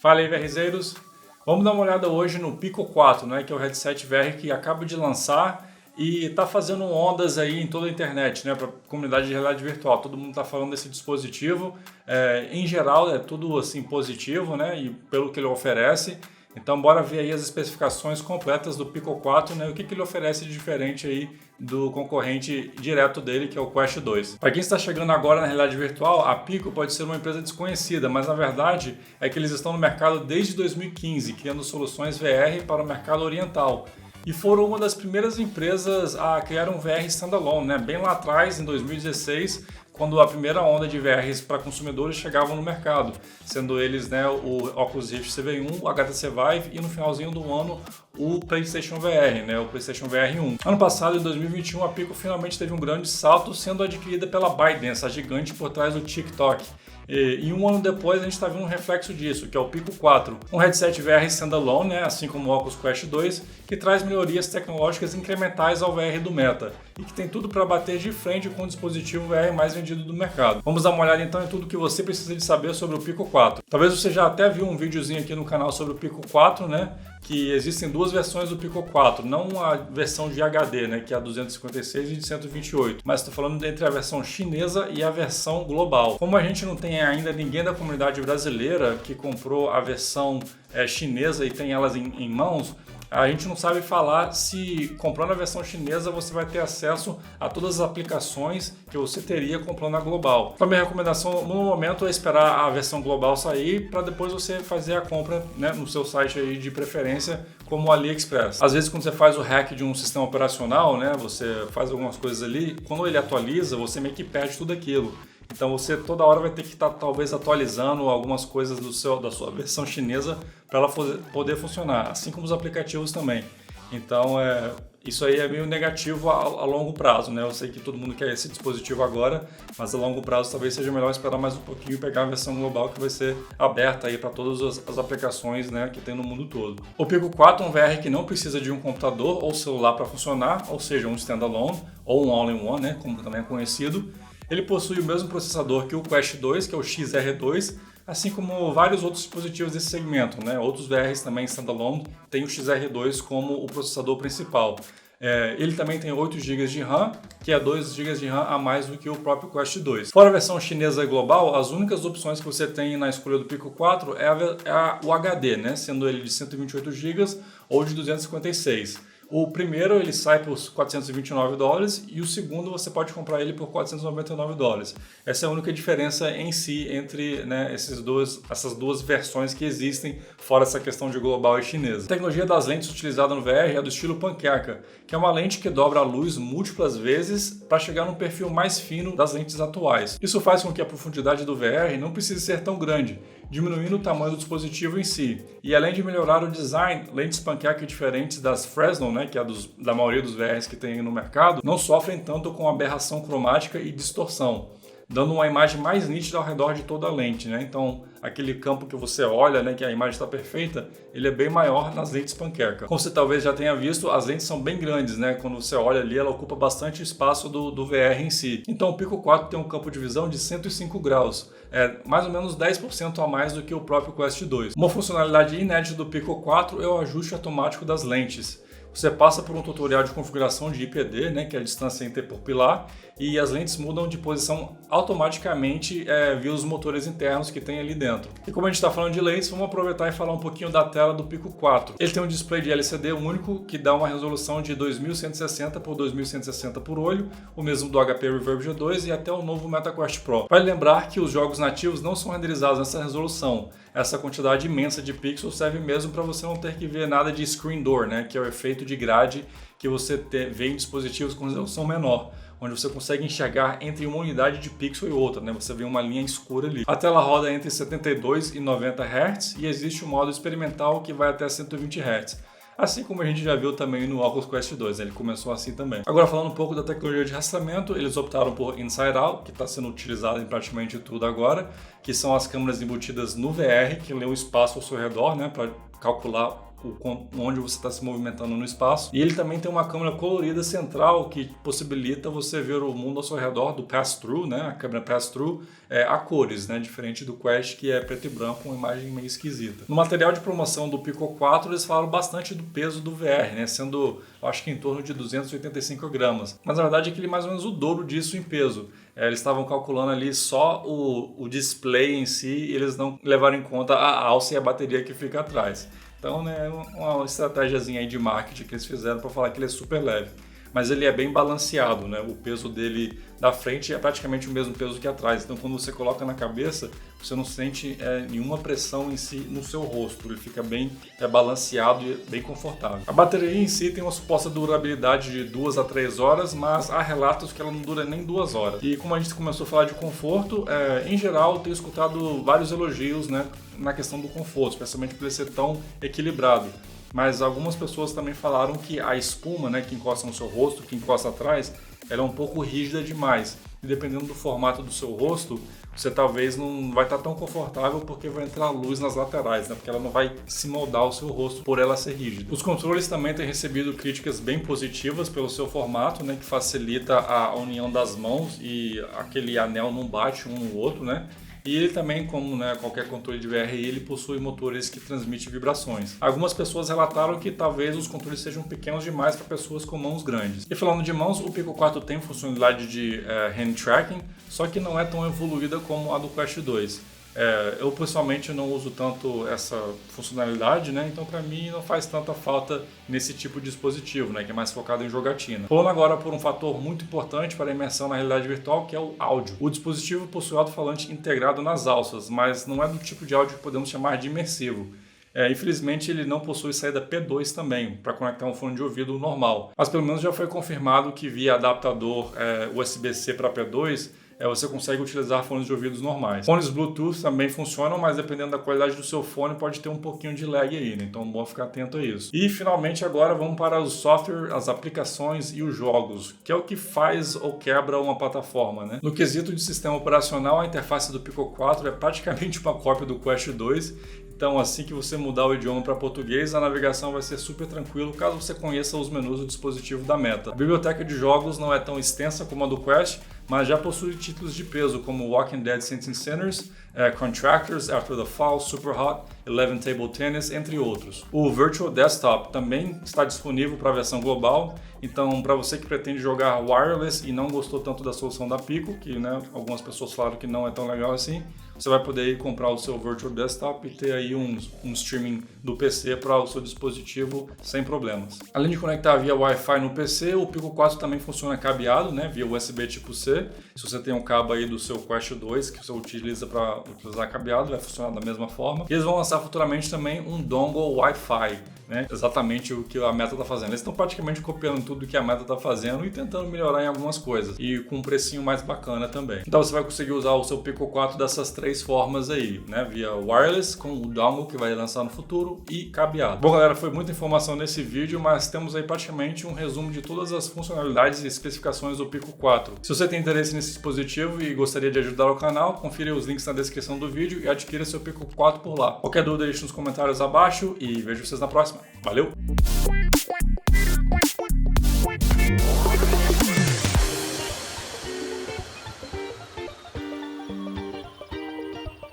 Fala aí, VRzeiros! Vamos dar uma olhada hoje no Pico 4, né, que é o headset VR que acaba de lançar e está fazendo ondas aí em toda a internet, né, para a comunidade de realidade virtual. Todo mundo está falando desse dispositivo. Em geral é tudo assim positivo, né, e pelo que ele oferece. Então bora ver aí as especificações completas do Pico 4, né, o que ele oferece de diferente aí do concorrente direto dele, que é o Quest 2. Para quem está chegando agora na realidade virtual, a Pico pode ser uma empresa desconhecida, mas na verdade é que eles estão no mercado desde 2015, criando soluções VR para o mercado oriental. E foram uma das primeiras empresas a criar um VR standalone, né? Bem lá atrás, em 2016, quando a primeira onda de VRs para consumidores chegavam no mercado, sendo eles, né, o Oculus Rift CV1, o HTC Vive e no finalzinho do ano o PlayStation VR, né, o PlayStation VR 1. Ano passado, em 2021, a Pico finalmente teve um grande salto, sendo adquirida pela ByteDance, a gigante por trás do TikTok. E um ano depois a gente está vendo um reflexo disso, que é o Pico 4, um headset VR standalone, né, assim como o Oculus Quest 2, que traz melhorias tecnológicas incrementais ao VR do Meta e que tem tudo para bater de frente com o dispositivo VR mais vendido do mercado. Vamos dar uma olhada então em tudo que você precisa de saber sobre o Pico 4. Talvez você já até viu um videozinho aqui no canal sobre o Pico 4, né? Que existem duas versões do Pico 4, não a versão de HD, né, que é a 256 e de 128, mas estou falando entre a versão chinesa e a versão global. Como a gente não tem ainda ninguém da comunidade brasileira que comprou a versão chinesa e tem elas em mãos, a gente não sabe falar se comprando a versão chinesa você vai ter acesso a todas as aplicações que você teria comprando a global. Então a minha recomendação no momento é esperar a versão global sair para depois você fazer a compra, né, no seu site aí de preferência, como o AliExpress. Às vezes quando você faz o hack de um sistema operacional, né, você faz algumas coisas ali, quando ele atualiza você meio que perde tudo aquilo. Então você toda hora vai ter que estar talvez atualizando algumas coisas da sua versão chinesa para ela poder funcionar, assim como os aplicativos também. Então isso aí é meio negativo a longo prazo, né? Eu sei que todo mundo quer esse dispositivo agora, mas a longo prazo talvez seja melhor esperar mais um pouquinho e pegar a versão global que vai ser aberta aí para todas as aplicações, né, que tem no mundo todo. O Pico 4 é um VR que não precisa de um computador ou celular para funcionar, ou seja, um standalone ou um all-in-one, né, como também é conhecido. Ele possui o mesmo processador que o Quest 2, que é o XR2, assim como vários outros dispositivos desse segmento, né? Outros VRs também standalone têm o XR2 como o processador principal. Ele também tem 8 GB de RAM, que é 2 GB de RAM a mais do que o próprio Quest 2. Fora a versão chinesa e global, as únicas opções que você tem na escolha do Pico 4 o HD, né? Sendo ele de 128 GB ou de 256. O primeiro ele sai por $429 e o segundo você pode comprar ele por $499. Essa é a única diferença em si entre, né, essas duas versões que existem, fora essa questão de global e chinesa. A tecnologia das lentes utilizada no VR é do estilo panqueca, que é uma lente que dobra a luz múltiplas vezes para chegar num perfil mais fino das lentes atuais. Isso faz com que a profundidade do VR não precise ser tão grande, diminuindo o tamanho do dispositivo em si. E além de melhorar o design, lentes panqueca diferentes das Fresnel, né, que é da maioria dos VRs que tem no mercado, não sofrem tanto com aberração cromática e distorção, dando uma imagem mais nítida ao redor de toda a lente, né? Então, aquele campo que você olha, né, que a imagem está perfeita, ele é bem maior nas lentes panqueca. Como você talvez já tenha visto, as lentes são bem grandes, né? Quando você olha ali, ela ocupa bastante espaço do VR em si. Então, o Pico 4 tem um campo de visão de 105 graus, mais ou menos 10% a mais do que o próprio Quest 2. Uma funcionalidade inédita do Pico 4 é o ajuste automático das lentes. Você passa por um tutorial de configuração de IPD, né, que é a distância interpupilar, e as lentes mudam de posição automaticamente via os motores internos que tem ali dentro. E como a gente está falando de lentes, vamos aproveitar e falar um pouquinho da tela do Pico 4. Ele tem um display de LCD único que dá uma resolução de 2160 por 2160 por olho, o mesmo do HP Reverb G2 e até o novo MetaQuest Pro. Vale lembrar que os jogos nativos não são renderizados nessa resolução. Essa quantidade imensa de pixels serve mesmo para você não ter que ver nada de screen door, né, que é o efeito de grade que você vê em dispositivos com resolução menor, onde você consegue enxergar entre uma unidade de pixel e outra, né? Você vê uma linha escura ali. A tela roda entre 72 e 90 Hz e existe um modo experimental que vai até 120 Hz. Assim como a gente já viu também no Oculus Quest 2, né? Ele começou assim também. Agora falando um pouco da tecnologia de rastreamento, eles optaram por Inside Out, que está sendo utilizado em praticamente tudo agora, que são as câmeras embutidas no VR, que lê o espaço ao seu redor, né? Para calcular onde você está se movimentando no espaço. E ele também tem uma câmera colorida central que possibilita você ver o mundo ao seu redor do pass-through, né? A câmera pass-through a cores, né? Diferente do Quest, que é preto e branco, uma imagem meio esquisita. No material de promoção do Pico 4, eles falaram bastante do peso do VR, né? Sendo, acho que em torno de 285 gramas. Mas na verdade é que ele é mais ou menos o dobro disso em peso. Eles estavam calculando ali só o display em si e eles não levaram em conta a alça e a bateria que fica atrás. Então, né, uma estratégiazinha aí de marketing que eles fizeram para falar que ele é super leve. Mas ele é bem balanceado, né? O peso dele da frente é praticamente o mesmo peso que atrás. Então, quando você coloca na cabeça, você não sente nenhuma pressão em si no seu rosto. Ele fica bem balanceado e bem confortável. A bateria em si tem uma suposta durabilidade de 2 a 3 horas, mas há relatos que ela não dura nem 2 horas. E como a gente começou a falar de conforto, em geral, eu tenho escutado vários elogios, né, na questão do conforto, especialmente por ele ser tão equilibrado. Mas algumas pessoas também falaram que a espuma, né, que encosta no seu rosto, que encosta atrás, ela é um pouco rígida demais. E dependendo do formato do seu rosto, você talvez não vai estar tão confortável porque vai entrar luz nas laterais, né? Porque ela não vai se moldar ao seu rosto por ela ser rígida. Os controles também têm recebido críticas bem positivas pelo seu formato, né? Que facilita a união das mãos e aquele anel não bate um no outro, né? E ele também, como, né, qualquer controle de VR, ele possui motores que transmitem vibrações. Algumas pessoas relataram que talvez os controles sejam pequenos demais para pessoas com mãos grandes. E falando de mãos, o Pico 4 tem funcionalidade de hand tracking, só que não é tão evoluída como a do Quest 2. Eu pessoalmente não uso tanto essa funcionalidade, né? Então para mim não faz tanta falta nesse tipo de dispositivo, né? Que é mais focado em jogatina. Falando agora por um fator muito importante para a imersão na realidade virtual, que é o áudio. O dispositivo possui alto-falante integrado nas alças, mas não é do tipo de áudio que podemos chamar de imersivo. Infelizmente ele não possui saída P2 também, para conectar um fone de ouvido normal. Mas pelo menos já foi confirmado que via adaptador USB-C para P2, você consegue utilizar fones de ouvidos normais. Fones Bluetooth também funcionam, mas dependendo da qualidade do seu fone pode ter um pouquinho de lag aí, né? Então é bom ficar atento a isso. E finalmente agora vamos para o software, as aplicações e os jogos, que é o que faz ou quebra uma plataforma, né? No quesito de sistema operacional, a interface do Pico 4 é praticamente uma cópia do Quest 2. Então, assim que você mudar o idioma para português, a navegação vai ser super tranquilo caso você conheça os menus do dispositivo da Meta. A biblioteca de jogos não é tão extensa como a do Quest, mas já possui títulos de peso como Walking Dead Saints and Sinners, Contractors, After the Fall, Super Hot, 11 Table Tennis, entre outros. O Virtual Desktop também está disponível para a versão global, então para você que pretende jogar wireless e não gostou tanto da solução da Pico, que, né, algumas pessoas falaram que não é tão legal assim, você vai poder ir comprar o seu Virtual Desktop e ter aí um streaming do PC para o seu dispositivo sem problemas. Além de conectar via Wi-Fi no PC, o Pico 4 também funciona cabeado, né, via USB tipo C. Se você tem um cabo aí do seu Quest 2 que você utiliza para utilizar cabeado, vai funcionar da mesma forma. E eles vão lançar futuramente também um dongle Wi-Fi, né? Exatamente o que a Meta está fazendo. Eles estão praticamente copiando tudo que a Meta está fazendo e tentando melhorar em algumas coisas. E com um precinho mais bacana também. Então você vai conseguir usar o seu Pico 4 dessas 3 formas aí, né? Via wireless, com o dongle que vai lançar no futuro e cabeado. Bom, galera, foi muita informação nesse vídeo, mas temos aí praticamente um resumo de todas as funcionalidades e especificações do Pico 4. Se você tem interesse nesse dispositivo e gostaria de ajudar o canal, confira os links na descrição do vídeo e adquira seu Pico 4 por lá. Qualquer dúvida, deixe nos comentários abaixo e vejo vocês na próxima. Valeu!